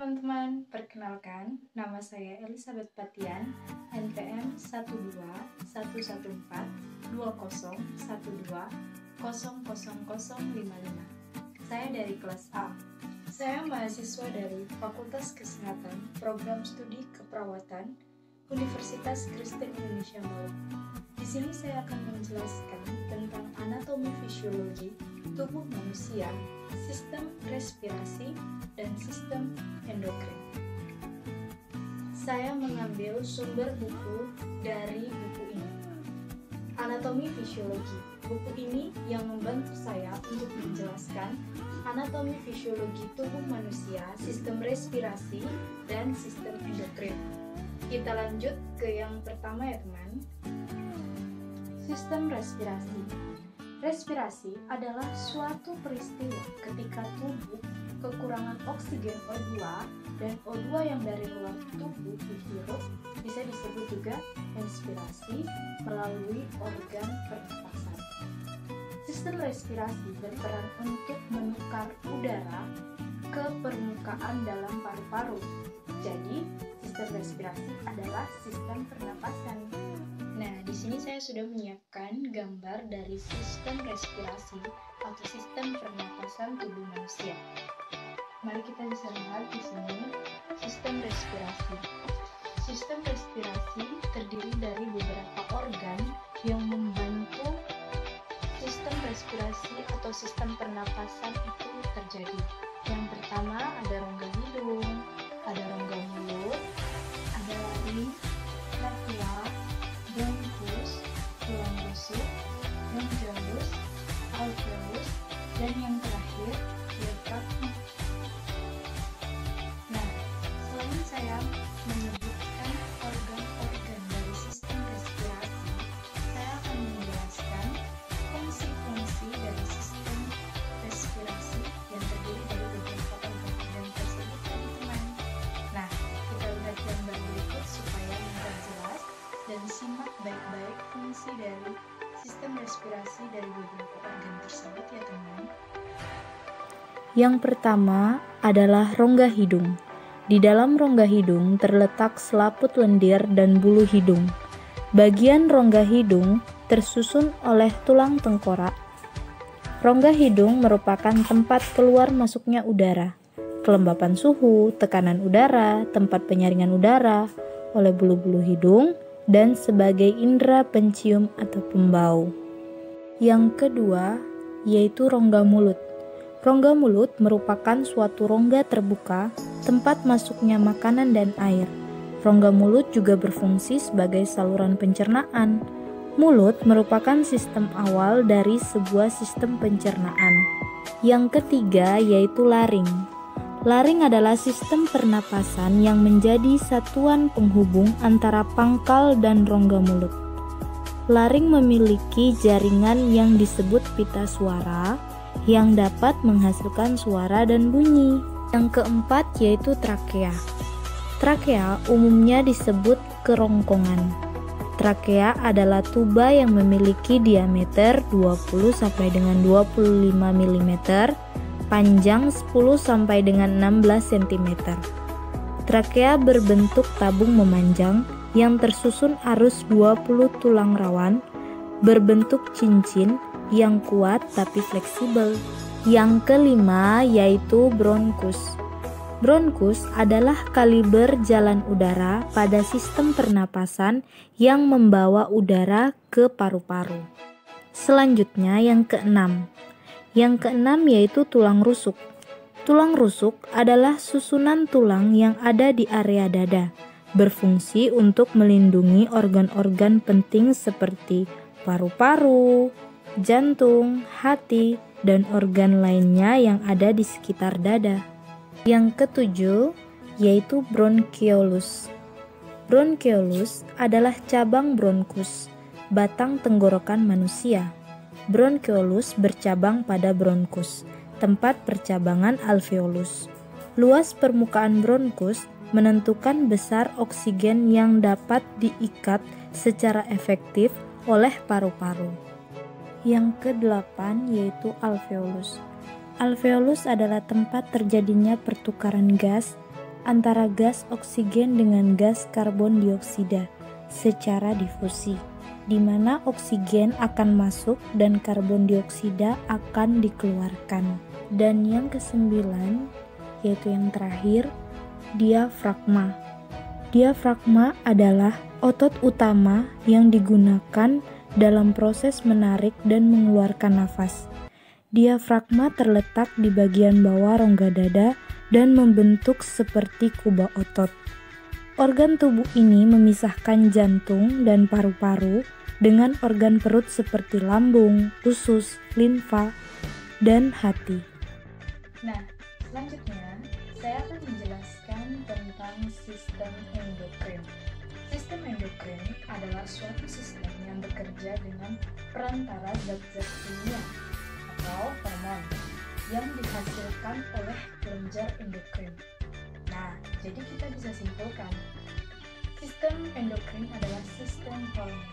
teman-teman, perkenalkan nama saya Elizabeth Patian, NPM 12121120055. Saya dari kelas A. Saya mahasiswa dari Fakultas Kesehatan, Program Studi Keperawatan, Universitas Kristen Indonesia Malang. Di sini saya akan menjelaskan tentang anatomi fisiologi tubuh manusia, sistem respirasi, dan sistem endokrin. Saya mengambil sumber buku dari buku ini. Anatomi fisiologi. Buku ini yang membantu saya untuk menjelaskan anatomi fisiologi tubuh manusia, sistem respirasi, dan sistem endokrin. Kita lanjut ke yang pertama ya teman. Sistem respirasi. Respirasi adalah suatu peristiwa ketika tubuh kekurangan oksigen O2 dan O2 yang dari luar tubuh dihirup, bisa disebut juga inspirasi melalui organ pernapasan. Sistem respirasi berperan untuk menukar udara ke permukaan dalam paru-paru. Jadi, sistem respirasi adalah sistem pernapasan. Nah, di sini saya sudah menyiapkan gambar dari sistem respirasi atau sistem pernapasan tubuh manusia. Mari kita bisa lihat di sini sistem respirasi. Sistem respirasi terdiri dari beberapa organ yang membantu sistem respirasi atau sistem pernapasan itu terjadi. Yang pertama ada rongga hidung, ada rongga mulut, ada laring, trachea, bronkus, tulang rusuk, bronchiolus, alveolus, dan yang terakhir diafragma. Nah, selain saya menyebutkan organ-organ dari sistem respirasi, saya akan menjelaskan fungsi-fungsi dari sistem respirasi yang terdiri dari beberapa organ-organ tersebut, teman-teman. Nah, kita lihat gambar berikut supaya mudah jelas dan simak baik-baik fungsi dari sistem respirasi dari beberapa organ tersebut ya teman. Yang pertama adalah rongga hidung. Di dalam rongga hidung terletak selaput lendir dan bulu hidung. Bagian rongga hidung tersusun oleh tulang tengkorak. Rongga hidung merupakan tempat keluar masuknya udara, kelembapan suhu, tekanan udara, tempat penyaringan udara oleh bulu-bulu hidung, dan sebagai indera pencium atau pembau. Yang kedua yaitu rongga mulut. Rongga mulut merupakan suatu rongga terbuka tempat masuknya makanan dan air. Rongga mulut juga berfungsi sebagai saluran pencernaan. Mulut merupakan sistem awal dari sebuah sistem pencernaan. Yang ketiga yaitu laring. Laring adalah sistem pernapasan yang menjadi satuan penghubung antara pangkal dan rongga mulut. Laring memiliki jaringan yang disebut pita suara yang dapat menghasilkan suara dan bunyi. Yang keempat yaitu trakea. Trakea umumnya disebut kerongkongan. Trakea adalah tuba yang memiliki diameter 20 sampai dengan 25 mm, panjang 10 sampai dengan 16 cm. Trakea berbentuk tabung memanjang yang tersusun arus 20 tulang rawan, berbentuk cincin yang kuat tapi fleksibel. Yang kelima yaitu bronkus. Bronkus adalah kaliber jalan udara pada sistem pernapasan yang membawa udara ke paru-paru. Selanjutnya yang keenam. Yang keenam yaitu tulang rusuk. Tulang rusuk adalah susunan tulang yang ada di area dada, berfungsi untuk melindungi organ-organ penting seperti paru-paru, jantung, hati, dan organ lainnya yang ada di sekitar dada. Yang ketujuh yaitu bronchiolus. Bronchiolus adalah cabang bronkus, batang tenggorokan manusia. Bronchiolus bercabang pada bronkus, tempat percabangan alveolus. Luas permukaan bronkus menentukan besar oksigen yang dapat diikat secara efektif oleh paru-paru. Yang kedelapan yaitu alveolus. Alveolus adalah tempat terjadinya pertukaran gas antara gas oksigen dengan gas karbon dioksida secara difusi, di mana oksigen akan masuk dan karbon dioksida akan dikeluarkan. Dan yang kesembilan, yaitu yang terakhir, diafragma. Diafragma adalah otot utama yang digunakan dalam proses menarik dan mengeluarkan nafas. Diafragma terletak di bagian bawah rongga dada dan membentuk seperti kubah otot. Organ tubuh ini memisahkan jantung dan paru-paru dengan organ perut seperti lambung, usus, limfa, dan hati. Nah, selanjutnya saya akan menjelaskan tentang sistem endokrin. Sistem endokrin adalah suatu sistem yang bekerja dengan perantara zat-zat kimia atau hormon yang dihasilkan oleh kelenjar endokrin. Nah, jadi kita bisa simpulkan, sistem endokrin adalah sistem hormon.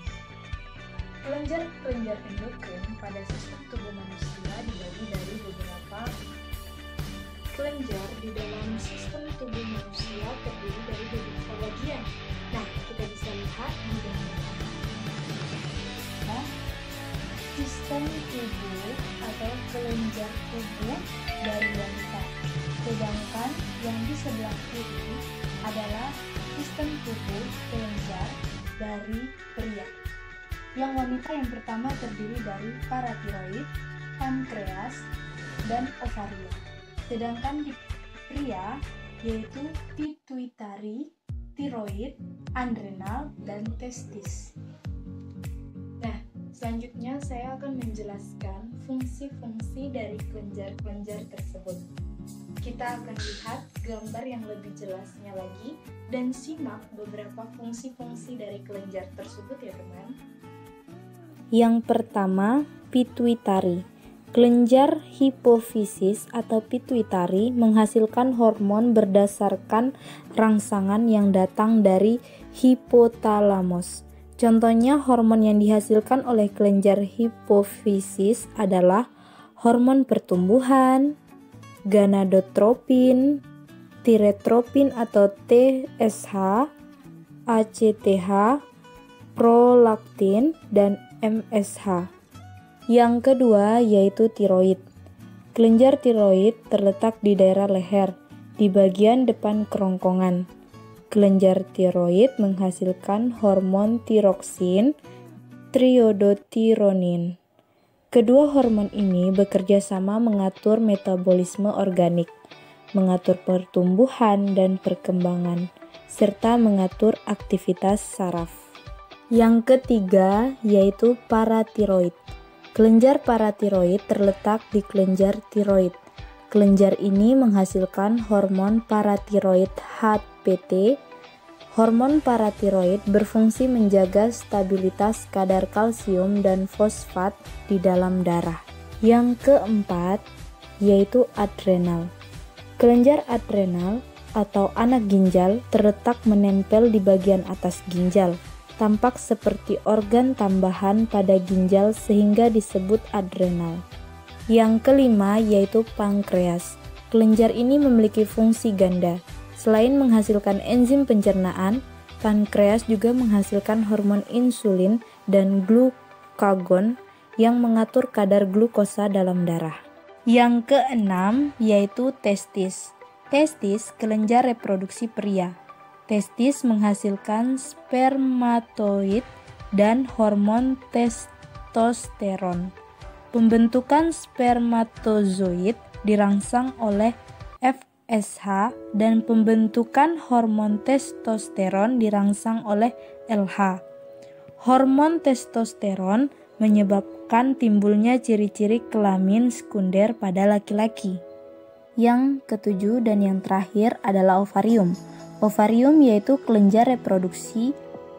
Kelenjar-kelenjar endokrin pada sistem tubuh manusia dibagi dari beberapa kelenjar di dalam sistem tubuh manusia terdiri dari beberapa bagian. Nah, kita bisa lihat di gambar. Sistem tubuh atau kelenjar tubuh dari wanita, sedangkan yang di sebelah kiri adalah sistem tubuh kelenjar dari pria. Yang wanita yang pertama terdiri dari paratiroid, pankreas, dan ovarium. Sedangkan di pria yaitu pituitari, tiroid, adrenal, dan testis. Nah, selanjutnya saya akan menjelaskan fungsi-fungsi dari kelenjar-kelenjar tersebut. Kita akan lihat gambar yang lebih jelasnya lagi dan simak beberapa fungsi-fungsi dari kelenjar tersebut ya teman. Yang pertama, pituitari. Kelenjar hipofisis atau pituitari menghasilkan hormon berdasarkan rangsangan yang datang dari hipotalamus. Contohnya hormon yang dihasilkan oleh kelenjar hipofisis adalah hormon pertumbuhan, gonadotropin, tiretropin atau TSH, ACTH, prolaktin, dan MSH. Yang kedua yaitu tiroid. Kelenjar tiroid terletak di daerah leher, di bagian depan kerongkongan. Kelenjar tiroid menghasilkan hormon tiroksin, triodotironin. Kedua hormon ini bekerja sama mengatur metabolisme organik, mengatur pertumbuhan dan perkembangan, serta mengatur aktivitas saraf. Yang ketiga yaitu paratiroid. Kelenjar paratiroid terletak di kelenjar tiroid. Kelenjar ini menghasilkan hormon paratiroid HPT. Hormon paratiroid berfungsi menjaga stabilitas kadar kalsium dan fosfat di dalam darah. Yang keempat yaitu adrenal. Kelenjar adrenal atau anak ginjal terletak menempel di bagian atas ginjal. Tampak seperti organ tambahan pada ginjal sehingga disebut adrenal. Yang kelima yaitu pankreas. Kelenjar ini memiliki fungsi ganda. Selain menghasilkan enzim pencernaan, pankreas juga menghasilkan hormon insulin dan glukagon yang mengatur kadar glukosa dalam darah. Yang keenam yaitu testis. Testis kelenjar reproduksi pria. Testis menghasilkan spermatoid dan hormon testosteron. Pembentukan spermatozoid dirangsang oleh FSH dan pembentukan hormon testosteron dirangsang oleh LH. Hormon testosteron menyebabkan timbulnya ciri-ciri kelamin sekunder pada laki-laki. Yang ketujuh dan yang terakhir adalah ovarium. Ovarium yaitu kelenjar reproduksi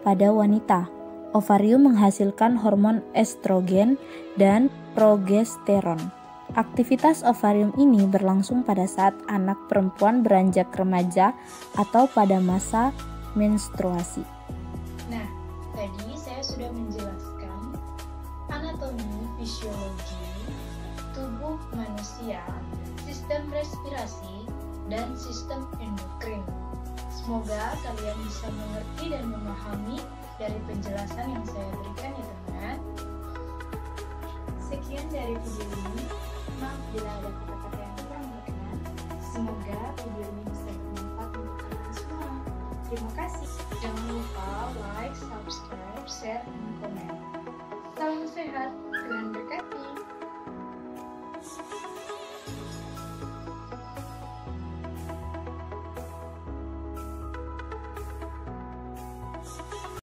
pada wanita. Ovarium menghasilkan hormon estrogen dan progesteron. Aktivitas ovarium ini berlangsung pada saat anak perempuan beranjak remaja atau pada masa menstruasi. Nah, tadi saya sudah menjelaskan anatomi fisiologi tubuh manusia, sistem respirasi, dan sistem endokrin. Semoga kalian bisa mengerti dan memahami dari penjelasan yang saya berikan ya teman. Sekian dari video ini. Maaf bila ada kata-kata yang kurang berkenan. Semoga video ini bisa bermanfaat untuk kalian semua. Terima kasih. Jangan lupa like, subscribe, share, dan komen. Salam sehat.